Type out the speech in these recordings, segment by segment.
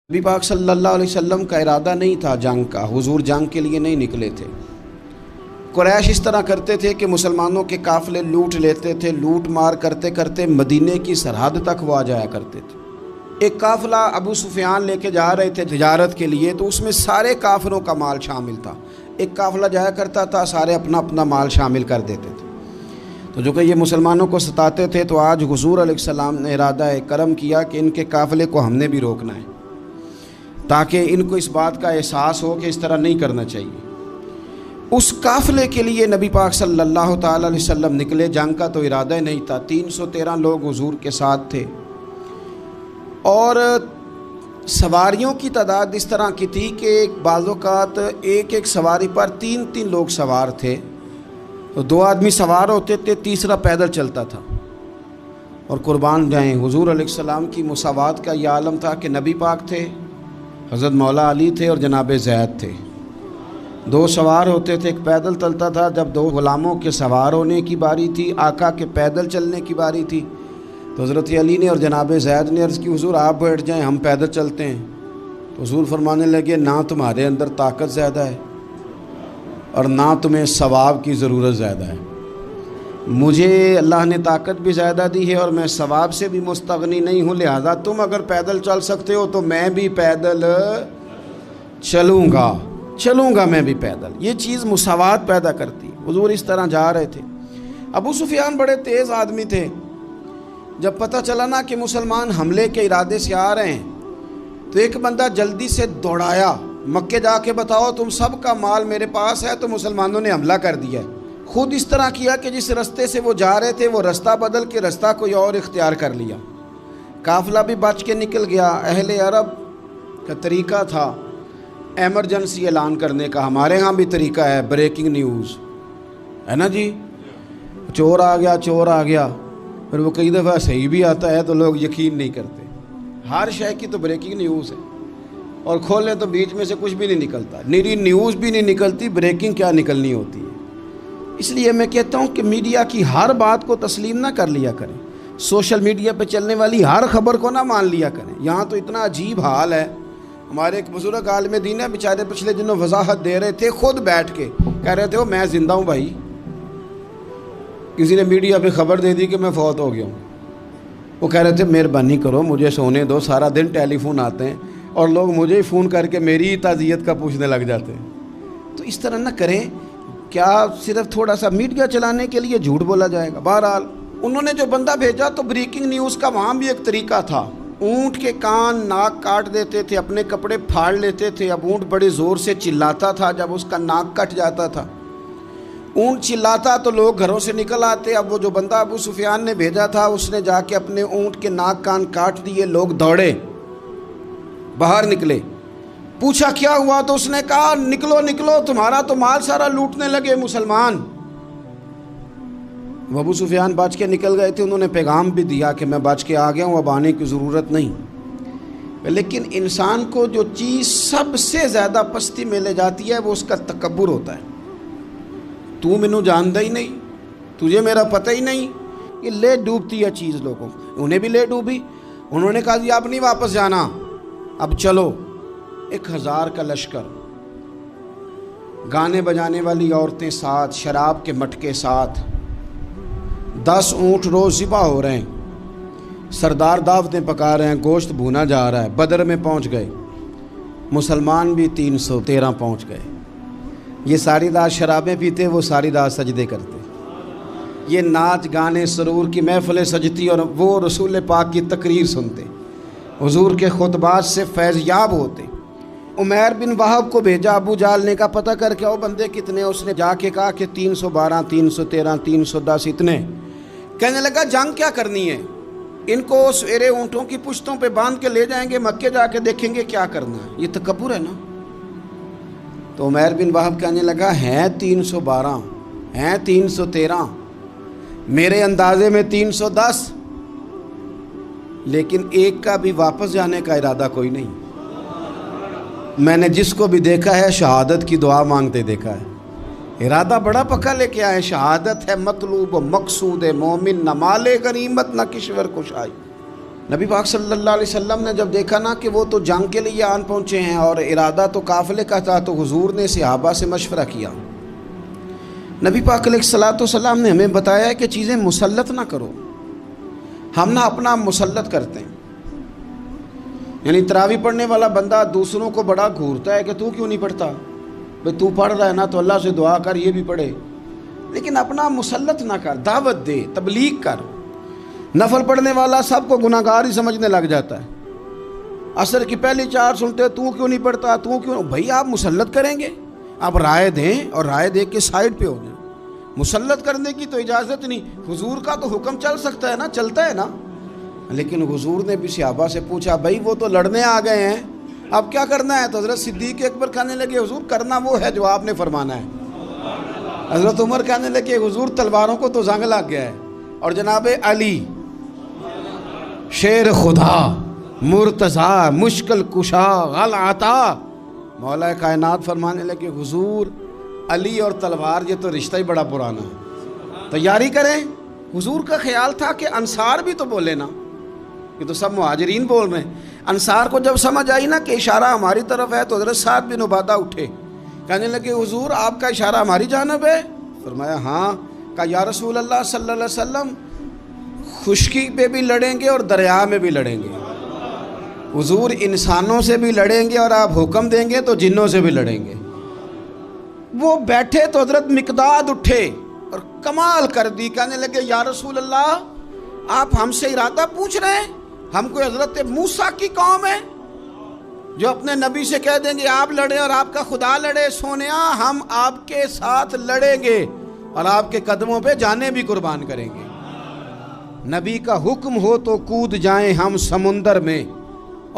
نبی پاک صلی اللہ علیہ وسلم کا ارادہ نہیں تھا جنگ کا، حضور جنگ کے لیے نہیں نکلے تھے۔ قریش اس طرح کرتے تھے کہ مسلمانوں کے قافلے لوٹ لیتے تھے، لوٹ مار کرتے کرتے مدینے کی سرحد تک وہ آ جایا کرتے تھے۔ ایک قافلہ ابو سفیان لے کے جا رہے تھے تجارت کے لیے، تو اس میں سارے کافروں کا مال شامل تھا۔ ایک قافلہ جایا کرتا تھا، سارے اپنا اپنا مال شامل کر دیتے تھے۔ تو جو کہ یہ مسلمانوں کو ستاتے تھے، تو آج حضور علیہ السلام نے ارادہ کرم کیا کہ ان کے قافلے کو ہم نے بھی روکنا ہے، تاکہ ان کو اس بات کا احساس ہو کہ اس طرح نہیں کرنا چاہیے۔ اس قافلے کے لیے نبی پاک صلی اللہ تعالی علیہ وسلم نکلے، جنگ کا تو ارادہ ہی نہیں تھا۔ 313 لوگ حضور کے ساتھ تھے، اور سواریوں کی تعداد اس طرح کی تھی کہ بعض اوقات ایک ایک سواری پر 3 لوگ سوار تھے، تو 2 آدمی سوار ہوتے تھے، تیسرا پیدل چلتا تھا۔ اور قربان جائیں، حضور علیہ السلام کی مساوات کا یہ عالم تھا کہ نبی پاک تھے، حضرت مولا علی تھے اور جناب زید تھے۔ 2 سوار ہوتے تھے، ایک پیدل چلتا تھا۔ جب 2 غلاموں کے سوار ہونے کی باری تھی، آقا کے پیدل چلنے کی باری تھی، تو حضرت علی نے اور جناب زید نے عرض کی، حضور آپ بیٹھ جائیں، ہم پیدل چلتے ہیں۔ تو حضور فرمانے لگے، نہ تمہارے اندر طاقت زیادہ ہے اور نہ تمہیں ثواب کی ضرورت زیادہ ہے۔ مجھے اللہ نے طاقت بھی زیادہ دی ہے اور میں ثواب سے بھی مستغنی نہیں ہوں، لہذا تم اگر پیدل چل سکتے ہو تو میں بھی پیدل چلوں گا میں بھی پیدل۔ یہ چیز مساوات پیدا کرتی۔ حضور اس طرح جا رہے تھے۔ ابو سفیان بڑے تیز آدمی تھے۔ جب پتہ چلا نا کہ مسلمان حملے کے ارادے سے آ رہے ہیں، تو ایک بندہ جلدی سے دوڑایا، مکے جا کے بتاؤ تم سب کا مال میرے پاس ہے، تو مسلمانوں نے حملہ کر دیا ہے۔ خود اس طرح کیا کہ جس رستے سے وہ جا رہے تھے، وہ رستہ بدل کے رستہ کوئی اور اختیار کر لیا۔ قافلہ بھی بچ کے نکل گیا۔ اہل عرب کا طریقہ تھا ایمرجنسی اعلان کرنے کا، ہمارے ہاں بھی طریقہ ہے، بریکنگ نیوز ہے نا جی، چور آ گیا، پھر وہ کئی دفعہ صحیح بھی آتا ہے تو لوگ یقین نہیں کرتے۔ ہر شے کی تو بریکنگ نیوز ہے، اور کھولے تو بیچ میں سے کچھ بھی نہیں نکلتا، نیری نیوز بھی نہیں نکلتی، بریکنگ کیا نکلنی ہوتی ہے۔ اس لیے میں کہتا ہوں کہ میڈیا کی ہر بات کو تسلیم نہ کر لیا کریں، سوشل میڈیا پہ چلنے والی ہر خبر کو نہ مان لیا کریں۔ یہاں تو اتنا عجیب حال ہے، ہمارے ایک بزرگ عالم دین ہے، بیچارے پچھلے دنوں وضاحت دے رہے تھے، خود بیٹھ کے کہہ رہے تھے وہ میں زندہ ہوں بھائی، کسی نے میڈیا پہ خبر دے دی کہ میں فوت ہو گیا ہوں۔ وہ کہہ رہے تھے مہربانی کرو مجھے سونے دو، سارا دن ٹیلی فون آتے ہیں اور لوگ مجھے ہی فون کر کے میری تعزیت کا پوچھنے لگ جاتے ہیں۔ تو اس طرح نہ کریں، کیا صرف تھوڑا سا میڈیا چلانے کے لیے جھوٹ بولا جائے گا؟ بہرحال انہوں نے جو بندہ بھیجا، تو بریکنگ نیوز کا وہاں بھی ایک طریقہ تھا۔ اونٹ کے کان ناک کاٹ دیتے تھے، اپنے کپڑے پھاڑ لیتے تھے۔ اب اونٹ بڑے زور سے چلاتا تھا، جب اس کا ناک کٹ جاتا تھا، اونٹ چلاتا تو لوگ گھروں سے نکل آتے۔ اب وہ جو بندہ ابو سفیان نے بھیجا تھا، اس نے جا کے اپنے اونٹ کے ناک کان کاٹ دیے۔ لوگ دوڑے، باہر نکلے، پوچھا کیا ہوا، تو اس نے کہا نکلو تمہارا تو مال سارا لوٹنے لگے مسلمان۔ وہ ابو سفیان بچ کے نکل گئے تھے، انہوں نے پیغام بھی دیا کہ میں بچ کے آ گیا ہوں، اب آنے کی ضرورت نہیں۔ لیکن انسان کو جو چیز سب سے زیادہ پستی میں لے جاتی ہے، وہ اس کا تکبر ہوتا ہے۔ تو مینوں جاندا ہی نہیں، تجھے میرا پتہ ہی نہیں، یہ لے ڈوبتی ہے چیز لوگوں کو۔ انہیں بھی لے ڈوبی، انہوں نے کہا جی اب نہیں واپس جانا، اب چلو۔ 1000 کا لشکر، گانے بجانے والی عورتیں ساتھ، شراب کے مٹکے ساتھ، 10 اونٹ روز ذبح ہو رہے ہیں، سردار دعوتیں پکا رہے ہیں، گوشت بھونا جا رہا ہے۔ بدر میں پہنچ گئے، مسلمان بھی 313 پہنچ گئے۔ یہ ساری رات شرابیں پیتے، وہ ساری رات سجدے کرتے، یہ ناچ گانے سرور کی محفلیں سجتی، اور وہ رسول پاک کی تقریر سنتے، حضور کے خطبات سے فیض یاب ہوتے۔ عمیر بن وہب کو بھیجا ابو جہل نے، کہا پتہ کر کے آؤ بندے کتنے۔ اس نے جا کے کہا کہ 312 313 310 اتنے۔ کہنے لگا جنگ کیا کرنی ہے، ان کو سویرے اونٹوں کی پشتوں پہ باندھ کے لے جائیں گے، مکے جا کے دیکھیں گے کیا کرنا ہے۔ یہ تکبر ہے نا۔ تو عمیر بن وہب کہنے لگا ہیں 312 ہیں 313، میرے اندازے میں 310، لیکن ایک کا بھی واپس جانے کا ارادہ کوئی نہیں۔ میں نے جس کو بھی دیکھا ہے شہادت کی دعا مانگتے دیکھا ہے، ارادہ بڑا پکا لے کے آئے، شہادت ہے مطلوب و مقصود مومن، نہ مال غنیمت نہ کشور کشائی۔ نبی پاک صلی اللہ علیہ وسلم نے جب دیکھا نا کہ وہ تو جنگ کے لیے آن پہنچے ہیں اور ارادہ تو قافلے کا تھا، تو حضور نے صحابہ سے مشورہ کیا. نبی پاک علیہ الصلوۃ والسلام نے ہمیں بتایا ہے کہ چیزیں مسلط نہ کرو. ہم نہ اپنا مسلط کرتے ہیں، یعنی تراویح پڑھنے والا بندہ دوسروں کو بڑا گھورتا ہے کہ تو کیوں نہیں پڑھتا، بھئی تو پڑھ رہا ہے نا تو اللہ سے دعا کر یہ بھی پڑھے، لیکن اپنا مسلط نہ کر، دعوت دے، تبلیغ کر. نفل پڑھنے والا سب کو گناہ گار ہی سمجھنے لگ جاتا ہے. عصر کی پہلی 4 سنتے تو کیوں نہیں پڑھتا، تو کیوں. بھئی آپ مسلط کریں گے، آپ رائے دیں اور رائے دے کے سائڈ پہ ہو جائیں. مسلط کرنے کی تو اجازت نہیں. حضور کا تو حکم چل سکتا ہے نا، چلتا ہے نا. لیکن حضور نے بھی صحابہ سے پوچھا، بھئی وہ تو لڑنے آ گئے ہیں، اب کیا کرنا ہے؟ تو حضرت صدیق اکبر کہنے لگے، حضور کرنا وہ ہے جو آپ نے فرمانا ہے. حضرت عمر کہنے لگے، حضور تلواروں کو تو زنگ لگ گیا ہے. اور جناب علی شیر خدا، مرتضیٰ، مشکل کشا، غل عطا، مولا کائنات فرمانے لگے، حضور علی اور تلوار یہ تو رشتہ ہی بڑا پرانا ہے، تیاری کریں. حضور کا خیال تھا کہ انصار بھی تو بولے نا، یہ تو سب مہاجرین بول رہے ہیں. انصار کو جب سمجھ آئی نا کہ اشارہ ہماری طرف ہے، تو حضرت سعد بن عبادہ اٹھے، کہنے لگے، حضور آپ کا اشارہ ہماری جانب ہے؟ فرمایا ہاں. کہا یا رسول اللہ صلی اللہ علیہ وسلم، خشکی پہ بھی لڑیں گے اور دریا میں بھی لڑیں گے. حضور انسانوں سے بھی لڑیں گے اور آپ حکم دیں گے تو جنوں سے بھی لڑیں گے. وہ بیٹھے تو حضرت مقداد اٹھے اور کمال کر دی، کہنے لگے یا رسول اللہ آپ ہم سے ارادہ پوچھ رہے ہیں؟ ہم کوئی حضرت موسیٰ کی قوم ہے جو اپنے نبی سے کہہ دیں گے آپ لڑیں اور آپ کا خدا لڑے؟ سونیا ہم آپ کے ساتھ لڑیں گے اور آپ کے قدموں پہ جانیں بھی قربان کریں گے. نبی کا حکم ہو تو کود جائیں ہم سمندر میں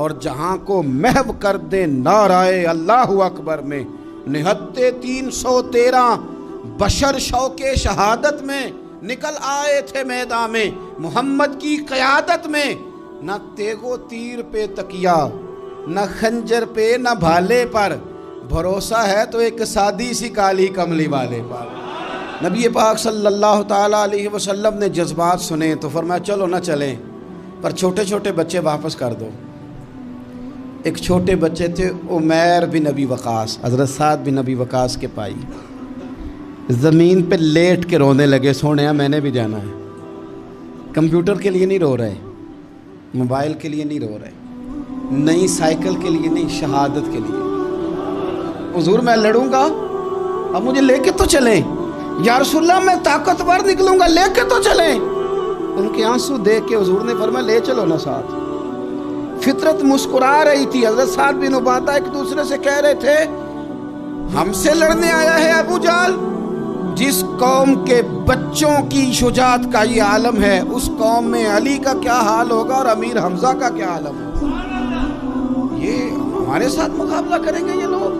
اور جہاں کو محو کر دیں نعرہ اللہ اکبر میں. نہتے 313 بشر شوق شہادت میں نکل آئے تھے میدان میں محمد کی قیادت میں. نہ تیغ و تیر پہ تکیا، نہ خنجر پہ، نہ بھالے پر، بھروسہ ہے تو ایک سادی سی کالی کملی والے پر. نبی پاک صلی اللہ تعالیٰ علیہ وسلم نے جذبات سنے تو فرمایا چلو نہ چلیں، پر چھوٹے چھوٹے بچے واپس کر دو. ایک چھوٹے بچے تھے عمیر بن ابی وقاص، حضرت سعد بن ابی وقاص کے پائی، زمین پہ لیٹ کے رونے لگے، سونیا میں نے بھی جانا ہے. کمپیوٹر کے لیے نہیں رو رہے، موبائل کے لیے نہیں رو رہے، نئی سائیکل کے لیے نہیں، شہادت کے لیے. حضور میں لڑوں گا، اب مجھے لے کے تو چلیں. یا رسول اللہ میں طاقتور نکلوں گا، لے کے تو چلیں. ان کے آنسو دیکھ کے حضور نے فرمایا لے چلو نا ساتھ. فطرت مسکرا رہی تھی. حضرت سعد بن عبادہ ایک دوسرے سے کہہ رہے تھے ہم سے لڑنے آیا ہے ابو جہل. جس قوم کے بچوں کی شجاعت کا یہ عالم ہے، اس قوم میں علی کا کیا حال ہوگا اور امیر حمزہ کا کیا عالم ہوگا. یہ ہمارے ساتھ مقابلہ کریں گے یہ لوگ.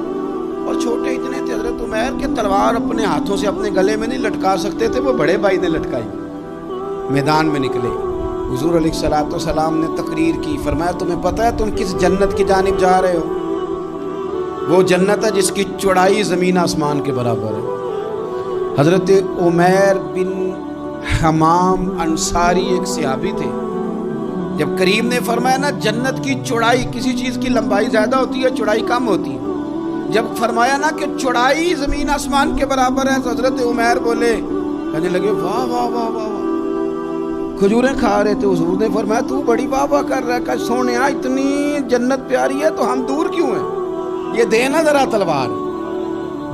اور چھوٹے اتنے تھے حضرت عمیر کے تلوار اپنے ہاتھوں سے اپنے گلے میں نہیں لٹکا سکتے تھے، وہ بڑے بھائی نے لٹکائی. میدان میں نکلے، حضور علیہ الصلوۃ والسلام نے تقریر کی، فرمایا تمہیں پتہ ہے تم کس جنت کی جانب جا رہے ہو؟ وہ جنت ہے جس کی چوڑائی زمین آسمان کے برابر ہے. حضرت عمیر بن حمام انصاری ایک صحابی تھے. جب کریم نے فرمایا نا جنت کی چوڑائی، کسی چیز کی لمبائی زیادہ ہوتی ہے چوڑائی کم ہوتی ہے، جب فرمایا نا کہ چوڑائی زمین آسمان کے برابر ہے تو حضرت عمیر بولے، کہنے لگے واہ واہ واہ واہ واہ. کھجوریں کھا رہے تھے، حضور نے فرمایا تو بڑی واہ واہ کر رہا ہے، کہ سونیا اتنی جنت پیاری ہے تو ہم دور کیوں ہیں؟ یہ دے نا ذرا تلوار.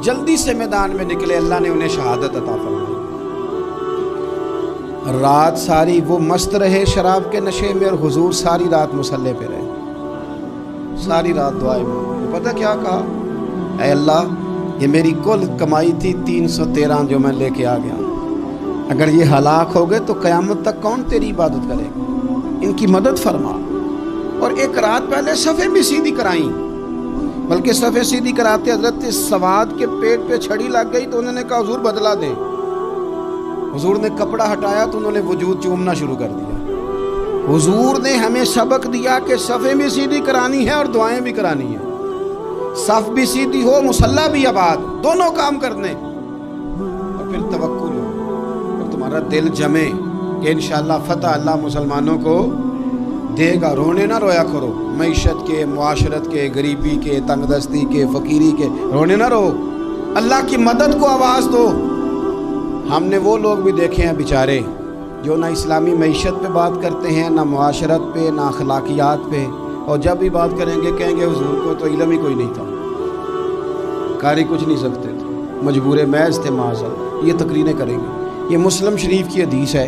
جلدی سے میدان میں نکلے، اللہ نے انہیں شہادت عطا فرمائی. رات ساری وہ مست رہے شراب کے نشے میں، اور حضور ساری رات مصلی پہ رہے، ساری رات دعائیں میں. پتہ کیا کہا؟ اے اللہ یہ میری کل کمائی تھی 313 جو میں لے کے آ گیا، اگر یہ ہلاک ہو گئے تو قیامت تک کون تیری عبادت کرے گا؟ ان کی مدد فرما. اور ایک رات پہلے صفیں بھی سیدھی کرائیں، بلکہ صفیں سیدھی کراتے حضرت سواد کے پیٹ پہ چھڑی لگ گئی تو انہوں نے کہا حضور بدلا دیں. حضور نے کپڑا ہٹایا تو انہوں نے وجود چومنا شروع کر دیا. حضور نے ہمیں سبق دیا کہ صفیں بھی سیدھی کرانی ہے اور دعائیں بھی کرانی ہیں. صف بھی سیدھی ہو، مصلی بھی آباد، دونوں کام کرنے، اور پھر توکل ہو اور تمہارا دل جمے کہ انشاءاللہ فتح اللہ مسلمانوں کو دے گا، رونے نہ رویا کرو، معیشت کے، معاشرت کے، غریبی کے، تنگ دستی کے، فقیری کے رونے نہ رو، اللہ کی مدد کو آواز دو۔ ہم نے وہ لوگ بھی دیکھے ہیں بیچارے جو نہ اسلامی معیشت پہ بات کرتے ہیں، نہ معاشرت پہ، نہ اخلاقیات پہ، اور جب بھی بات کریں گے کہیں گے حضور کو تو علم ہی کوئی نہیں تھا، قاری کچھ نہیں سکتے تھے، مجبور محض تھے معاذ۔ یہ تقریریں کریں گے۔ یہ مسلم شریف کی حدیث ہے،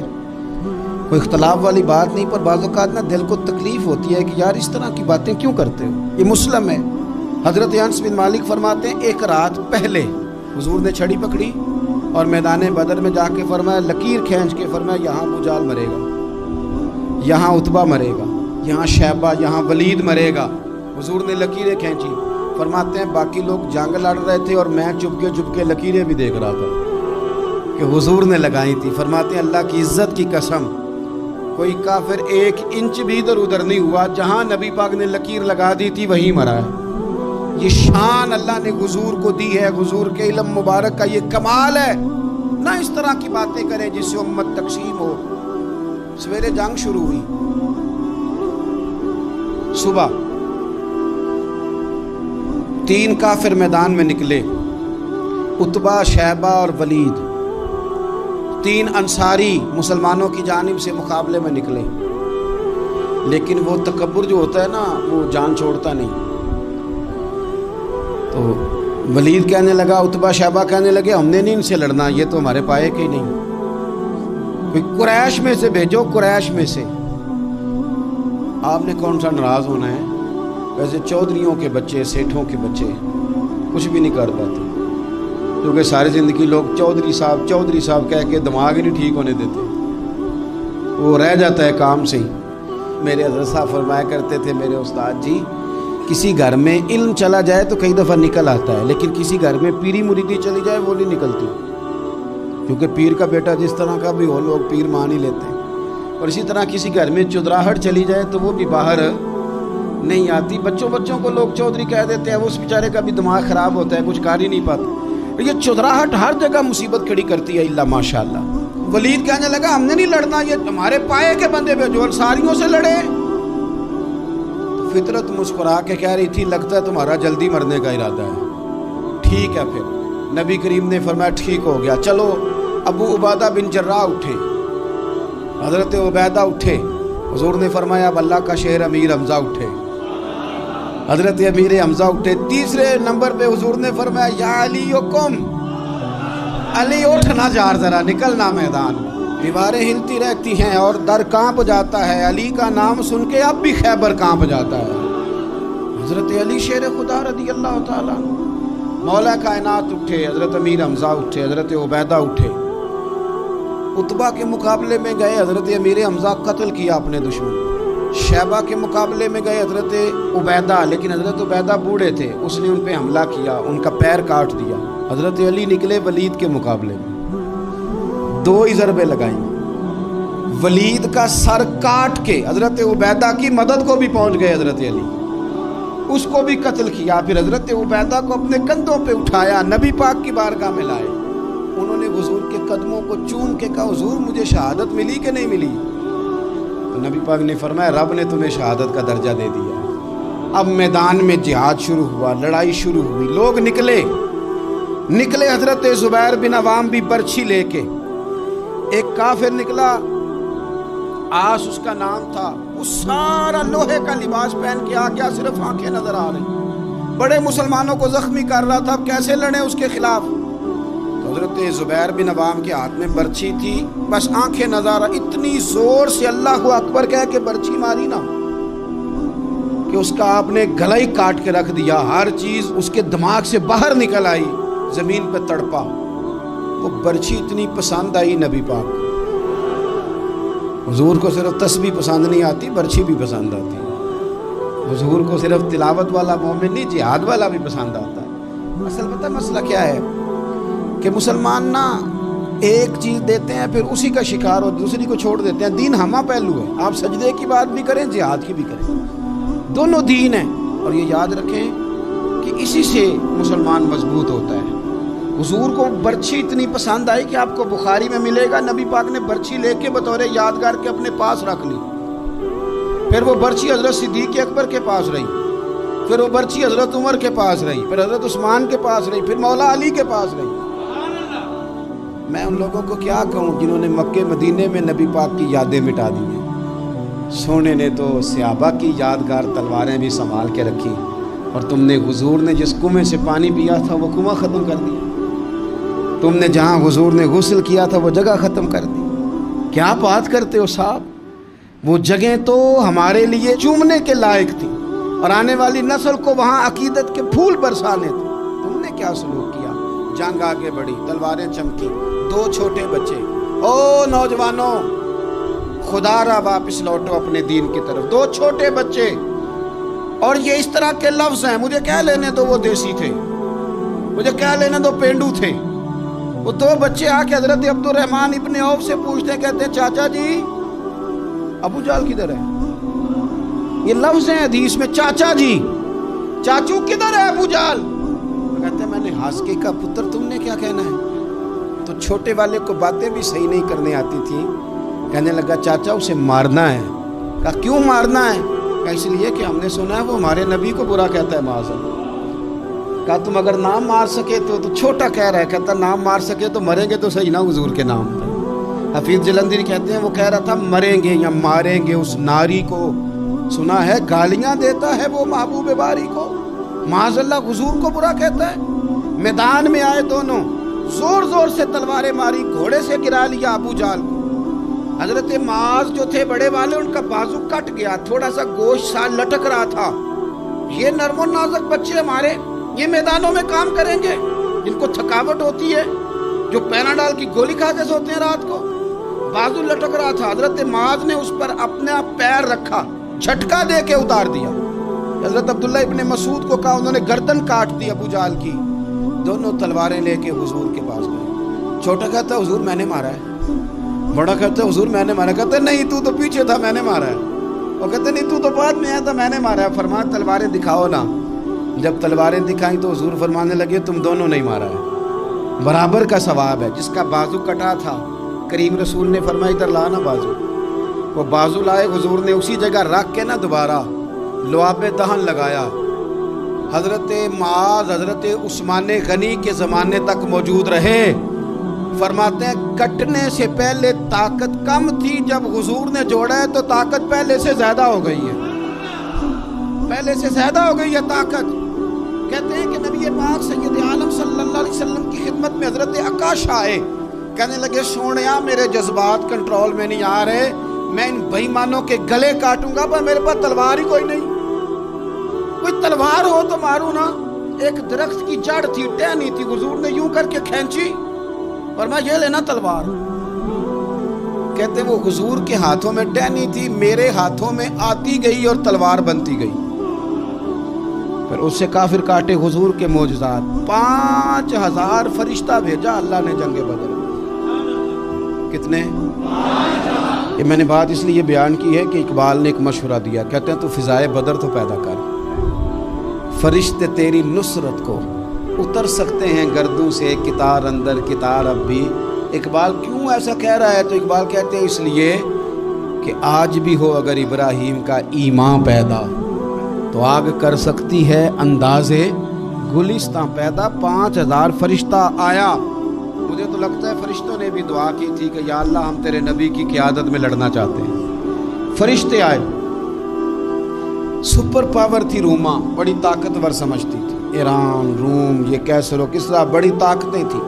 کوئی اختلاف والی بات نہیں، پر بعض اوقات نا دل کو تکلیف ہوتی ہے کہ یار اس طرح کی باتیں کیوں کرتے ہو۔ یہ مسلم ہے۔ حضرت انس بن مالک فرماتے ہیں ایک رات پہلے حضور نے چھڑی پکڑی اور میدان بدر میں جا کے فرمایا، لکیر کھینچ کے فرمایا یہاں ابو جہل مرے گا، یہاں عتبہ مرے گا، یہاں شیبہ، یہاں ولید مرے گا۔ حضور نے لکیریں کھینچی۔ فرماتے ہیں باقی لوگ جنگ لڑ رہے تھے اور میں چپ کے لکیریں بھی دیکھ رہا تھا کہ حضور نے لگائی تھی۔ فرماتے ہیں اللہ کی عزت کی قسم کوئی کافر 1 انچ بھی ادھر ادھر نہیں ہوا، جہاں نبی پاک نے لکیر لگا دی تھی وہیں مرا ہے۔ یہ شان اللہ نے حضور کو دی ہے، حضور کے علم مبارک کا یہ کمال ہے۔ نہ اس طرح کی باتیں کریں جس سے امت تقسیم ہو۔ سویرے جنگ شروع ہوئی، صبح 3 کافر میدان میں نکلے، عتبہ، شیبہ اور ولید، 3 انصاری مسلمانوں کی جانب سے مقابلے میں نکلے، لیکن وہ تکبر جو ہوتا ہے نا وہ جان چھوڑتا نہیں۔ تو ولید کہنے لگا، عتبہ شیبہ کہنے لگے ہم نے نہیں ان سے لڑنا، یہ تو ہمارے پائے کے ہی نہیں، کوئی قریش میں سے بھیجو، قریش میں سے۔ آپ نے کون سا ناراض ہونا ہے، ویسے چودھریوں کے بچے، سیٹھوں کے بچے کچھ بھی نہیں کر پاتے، کیونکہ ساری زندگی لوگ چودھری صاحب کہہ کے دماغ ہی نہیں ٹھیک ہونے دیتے، وہ رہ جاتا ہے کام سے ہی۔ میرے حضرت صاحب فرمایا کرتے تھے، میرے استاد جی، کسی گھر میں علم چلا جائے تو کئی دفعہ نکل آتا ہے، لیکن کسی گھر میں پیری مریدی چلی جائے وہ نہیں نکلتی، کیونکہ پیر کا بیٹا جس طرح کا بھی ہو لوگ پیر مان ہی لیتے ہیں۔ اور اسی طرح کسی گھر میں چودراہٹ چلی جائے تو وہ بھی باہر نہیں آتی۔ بچوں کو لوگ چودھری کہہ دیتے ہیں، وہ اس بیچارے کا بھی دماغ خراب ہوتا ہے، کچھ کر ہی نہیں پاتا۔ یہ چودراہٹ ہر جگہ مصیبت کھڑی کرتی ہے، اللہ ماشاء اللہ۔ ولید کہنے لگا ہم نے نہیں لڑنا، یہ تمہارے پائے کے بندے پہ جو انصاریوں سے لڑے۔ فطرت مسکرا کے کہہ رہی تھی لگتا ہے تمہارا جلدی مرنے کا ارادہ ہے، ٹھیک ہے۔ پھر نبی کریم نے فرمایا ٹھیک ہو گیا، چلو۔ ابو عبیدہ بن جراح اٹھے، حضرت عبیدہ اٹھے، حضور نے فرمایا اب اللہ کا شہر امیر حمزہ اٹھے، حضرت امیر حمزہ اٹھے۔ تیسرے نمبر پہ حضور نے فرمایا یا علی یکم، علی اٹھنا جار ذرا نکلنا میدان میں۔ دیواریں ہلتی رہتی ہیں اور در کانپ جاتا ہے، علی کا نام سن کے اب بھی خیبر کانپ جاتا ہے۔ حضرت علی شیر خدا رضی اللہ تعالیٰ، مولا کائنات اٹھے، حضرت امیر حمزہ اٹھے، حضرت عبیدہ اٹھے، عتبہ کے مقابلے میں گئے، حضرت امیر حمزہ قتل کیا اپنے دشمن۔ شیبہ کے مقابلے میں گئے حضرت عبیدہ، لیکن حضرت عبیدہ بوڑھے تھے، اس نے ان پہ حملہ کیا، ان کا پیر کاٹ دیا۔ حضرت علی نکلے ولید کے مقابلے میں، 2 ہی ضربے لگائیں، ولید کا سر کاٹ کے حضرت عبیدہ کی مدد کو بھی پہنچ گئے حضرت علی، اس کو بھی قتل کیا۔ پھر حضرت عبیدہ کو اپنے کندھوں پہ اٹھایا، نبی پاک کی بارگاہ میں لائے، انہوں نے حضور کے قدموں کو چوم کے کہا حضور مجھے شہادت ملی کہ نہیں ملی؟ تو نبی پاک نے فرمایا رب نے تمہیں شہادت کا درجہ دے دیا۔ اب میدان میں جہاد شروع ہوا، لڑائی شروع ہوئی، لوگ نکلے۔ حضرت زبیر بن عوام بھی برچھی لے کے، ایک کافر نکلا، آس اس کا نام تھا، وہ سارا لوہے کا لباس پہن کے آ گیا، صرف آنکھیں نظر آ رہی، بڑے مسلمانوں کو زخمی کر رہا تھا، اب کیسے لڑیں اس کے خلاف؟ تو حضرت زبیر بن عوام کے ہاتھ میں برچھی تھی، بس آنکھیں نظر، اتنی زور سے اللہ اکبر کہہ کے برچھی ماری نا کہ اس کا آپ نے گلا ہی کاٹ کے رکھ دیا، ہر چیز اس کے دماغ سے باہر نکل آئی، زمین پہ تڑپا۔ وہ برچھی اتنی پسند آئی نبی پاک کو، حضور کو صرف تسبیح پسند نہیں آتی، برچھی بھی پسند آتی، حضور کو صرف تلاوت والا مومن نہیں جہاد والا بھی پسند آتا ہے۔ اصل پتہ مسئلہ کیا ہے کہ مسلمان نا ایک چیز دیتے ہیں پھر اسی کا شکار ہو، دوسری کو چھوڑ دیتے ہیں۔ دین ہمہ پہلو ہے، آپ سجدے کی بات بھی کریں، جہاد کی بھی کریں، دونوں دین ہیں۔ اور یہ یاد رکھیں کہ اسی سے مسلمان مضبوط ہوتا ہے۔ حضور کو برچھی اتنی پسند آئی کہ آپ کو بخاری میں ملے گا، نبی پاک نے برچھی لے کے بطور یادگار کے اپنے پاس رکھ لی۔ پھر وہ برچی حضرت صدیق اکبر کے پاس رہی، پھر وہ برچی حضرت عمر کے پاس رہی، پھر حضرت عثمان کے پاس رہی، پھر مولا علی کے پاس رہی۔ میں ان لوگوں کو کیا کہوں جنہوں نے مکے مدینے میں نبی پاک کی یادیں مٹا دی ہیں۔ سونے نے تو صحابہ کی یادگار تلواریں بھی سنبھال کے رکھی، اور تم نے حضور نے جس کنویں سے پانی پیا تھا وہ کنواں ختم کر دیا، تم نے جہاں حضور نے غسل کیا تھا وہ جگہ ختم کر دی۔ کیا بات کرتے ہو صاحب، وہ جگہیں تو ہمارے لیے چومنے کے لائق تھی اور آنے والی نسل کو وہاں عقیدت کے پھول برسانے تھے۔ تم نے کیا سلوک کیا؟ جنگ آگے بڑھی، تلواریں چمکی، 2 چھوٹے بچے۔ او نوجوانوں، خدا را واپس لوٹو اپنے دین کی طرف، 2 چھوٹے بچے، اور یہ اس طرح کے لفظ ہیں، مجھے کہہ لینے دو وہ دیسی تھے، مجھے کہہ لینے دو پینڈو تھے۔ وہ 2 بچے آ کے حضرت عبد الرحمن ابن عوف سے پوچھتے ہیں، کہتے ہیں چاچا جی ابو جہل کدھر ہے؟ یہ لفظ ہیں حدیث میں، چاچا جی، چاچو کدھر ہے ابو جہل؟ کہتے ہیں میں نے ہاسکے کا پتر، تم نے کیا کہنا ہے؟ تو چھوٹے والے کو باتیں بھی صحیح نہیں کرنے آتی تھی، کہنے لگا چاچا اسے مارنا ہے۔ کہا کیوں مارنا ہے؟ کہا اس لیے کہ ہم نے سنا ہے وہ ہمارے نبی کو برا کہتا ہے معاذ اللہ۔ کہا تم اگر نام مار سکے تو چھوٹا کہہ رہا ہے، کہتا نام مار سکے تو مریں گے تو صحیح نا حضور کے نام پر۔ حفیظ جلندری کہتے ہیں وہ کہہ رہا تھا مریں گے یا ماریں گے اس ناری کو، سنا ہے گالیاں دیتا ہے وہ محبوب باری کو، معاذ اللہ حضور کو برا کہتا ہے۔ میدان میں آئے دونوں، زور زور سے تلواریں ماری، گھوڑے سے گرا لیا ابو جہل کو۔ حضرت معاذ جو تھے بڑے والے، ان کا بازو کٹ گیا، تھوڑا سا گوشت سا لٹک رہا تھا۔ یہ نرم و نازک بچے ہمارے، یہ میدانوں میں کام کریں گے، جن کو تھکاوٹ ہوتی ہے، جو پیناڈال کی گولی کھا کے سوتے ہیں رات کو، بازو لٹک رہا تھا۔ حضرت معاذ نے اس پر اپنا پیر رکھا، جھٹکا دے کے اتار دیا۔ حضرت عبداللہ ابن مسعود کو کہا، انہوں نے گردن کاٹ دی ابو جہل کی۔ دونوں تلواریں لے کے حضور کے پاس گئے۔ چھوٹا کہتا ہے حضور میں نے مارا ہے، بڑا کہتا ہے حضور میں نے مارا۔ کہتا ہے نہیں تو پیچھے تھا، میں نے مارا ہے۔ وہ کہتے نہیں تو بعد میں آیا تھا، میں نے مارا ہے۔ فرمایا تلواریں دکھاؤ نا۔ جب تلواریں دکھائیں تو حضور فرمانے لگے تم دونوں نہیں مارا ہے، برابر کا ثواب ہے۔ جس کا بازو کٹا تھا کریم رسول نے فرمایا ادھر لا نا بازو، وہ بازو لائے، حضور نے اسی جگہ رکھ کے نا دوبارہ لعاب دہن لگایا۔ حضرت معاذ حضرت عثمان غنی کے زمانے تک موجود رہے۔ فرماتے ہیں کٹنے سے پہلے طاقت کم تھی، جب حضور نے جوڑا ہے تو طاقت پہلے سے زیادہ ہو گئی ہے، پہلے سے زیادہ ہو گئی ہے طاقت۔ کہتے ہیں کہ نبی پاک سید عالم صلی اللہ علیہ وسلم کی خدمت میں حضرت عکاش آئے، کہنے لگے سونیا میرے جذبات کنٹرول میں نہیں آ رہے، میں ان بے ایمانوں کے گلے کاٹوں گا، پر میرے پاس تلوار ہی کوئی نہیں، کوئی تلوار ہو تو ماروں نا۔ ایک درخت کی جڑ تھی، ٹہنی تھی، حضور نے یوں کر کے کھینچی، فرمایا یہ لینا تلوار۔ کہتے وہ حضور کے ہاتھوں میں ٹہنی تھی، میرے ہاتھوں میں آتی گئی اور تلوار بنتی گئی۔ پھر اس سے کافر کاٹے حضور کے معجزات۔ 5000 فرشتہ بھیجا اللہ نے جنگ بدر۔ کتنے؟ یہ میں نے بات اس لیے بیان کی ہے کہ اقبال نے ایک مشورہ دیا، کہتے ہیں تو فضائے بدر تو پیدا کر، فرشتے تیری نصرت کو اتر سکتے ہیں گردوں سے، کتار اندر کتار اب بھی۔ اقبال کیوں ایسا کہہ رہا ہے؟ تو اقبال کہتے ہیں اس لیے کہ آج بھی ہو اگر ابراہیم کا ایمان پیدا تو آگ کر سکتی ہے انداز گلستاں پیدا۔ 5000 فرشتہ آیا۔ مجھے تو لگتا ہے فرشتوں نے بھی دعا کی تھی کہ یا اللہ ہم تیرے نبی کی قیادت میں لڑنا چاہتے ہیں۔ فرشتے آئے، سپر پاور تھی روما، بڑی طاقتور سمجھتی تھی، ایران، روم، یہ کیسر و کسرا، بڑی طاقتیں تھیں۔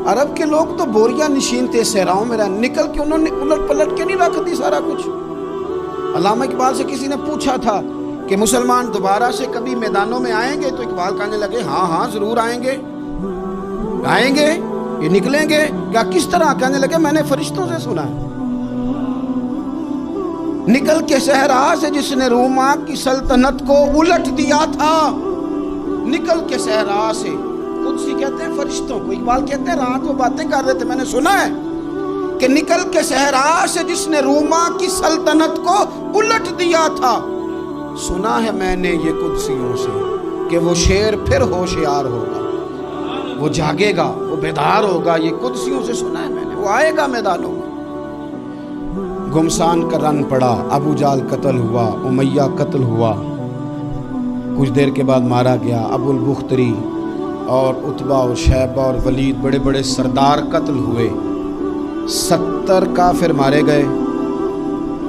عرب کے لوگ تو بوریا نشین تھے، صحراؤں میں نکل کے انہوں نے الٹ پلٹ کے نہیں رکھ دی سارا کچھ۔ علامہ اقبال سے کسی نے پوچھا تھا کہ مسلمان دوبارہ سے کبھی میدانوں میں آئیں گے؟ تو اقبال کہنے لگے ہاں ہاں ضرور آئیں گے، آئیں گے، یہ نکلیں گے۔ کیا کس طرح؟ کہنے لگے میں نے فرشتوں سے سنا ہے، نکل کے صحرا سے جس نے روما کی سلطنت کو الٹ دیا تھا، نکل کے صحرا سے۔ قدسی کہتے ہیں فرشتوں کو، اقبال کہتے ہیں رات کو باتیں کر رہے تھے میں نے سنا ہے کہ نکل کے صحرا سے جس نے روما کی سلطنت کو الٹ دیا تھا، سنا ہے میں نے یہ قدسیوں سے کہ وہ شیر پھر ہوشیار ہوگا، وہ جاگے گا، وہ بیدار ہوگا۔ یہ قدسیوں سے سنا ہے میں نے، وہ آئے گا میدانوں میں۔ گمسان کا رن پڑا، ابو جال قتل ہوا، امیہ قتل ہوا، کچھ دیر کے بعد مارا گیا، ابو البختری اور عتبہ اور شیبہ اور ولید بڑے بڑے سردار قتل ہوئے، 70 کافر مارے گئے،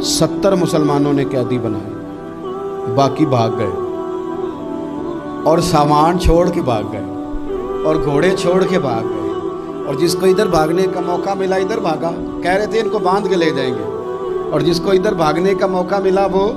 70 مسلمانوں نے قیدی بنائے، باقی بھاگ گئے اور سامان چھوڑ کے بھاگ گئے اور گھوڑے چھوڑ کے بھاگ گئے، اور جس کو ادھر بھاگنے کا موقع ملا ادھر بھاگا، کہہ رہے تھے ان کو باندھ کے لے جائیں گے، اور جس کو ادھر بھاگنے کا موقع ملا وہ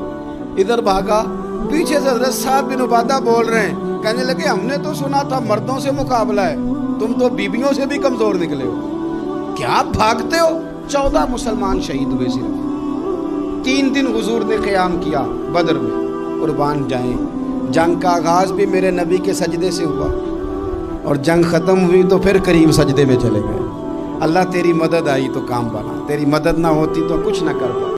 ادھر بھاگا۔ پیچھے سے حضرت سعد بن عبادہ بول رہے ہیں، کہنے لگے ہم نے تو سنا تھا مردوں سے مقابلہ ہے، تم تو بیویوں سے بھی کمزور نکلے ہو، کیا بھاگتے ہو؟ 14 مسلمان شہید ہوئے صرف، 3 دن حضور نے قیام کیا بدر میں، قربان جائیں۔ جنگ کا آغاز بھی میرے نبی کے سجدے سے ہوا، اور جنگ ختم ہوئی تو پھر کریم سجدے میں چلے گئے۔ اللہ تیری مدد آئی تو کام بنا، تیری مدد نہ ہوتی تو کچھ نہ کر پا۔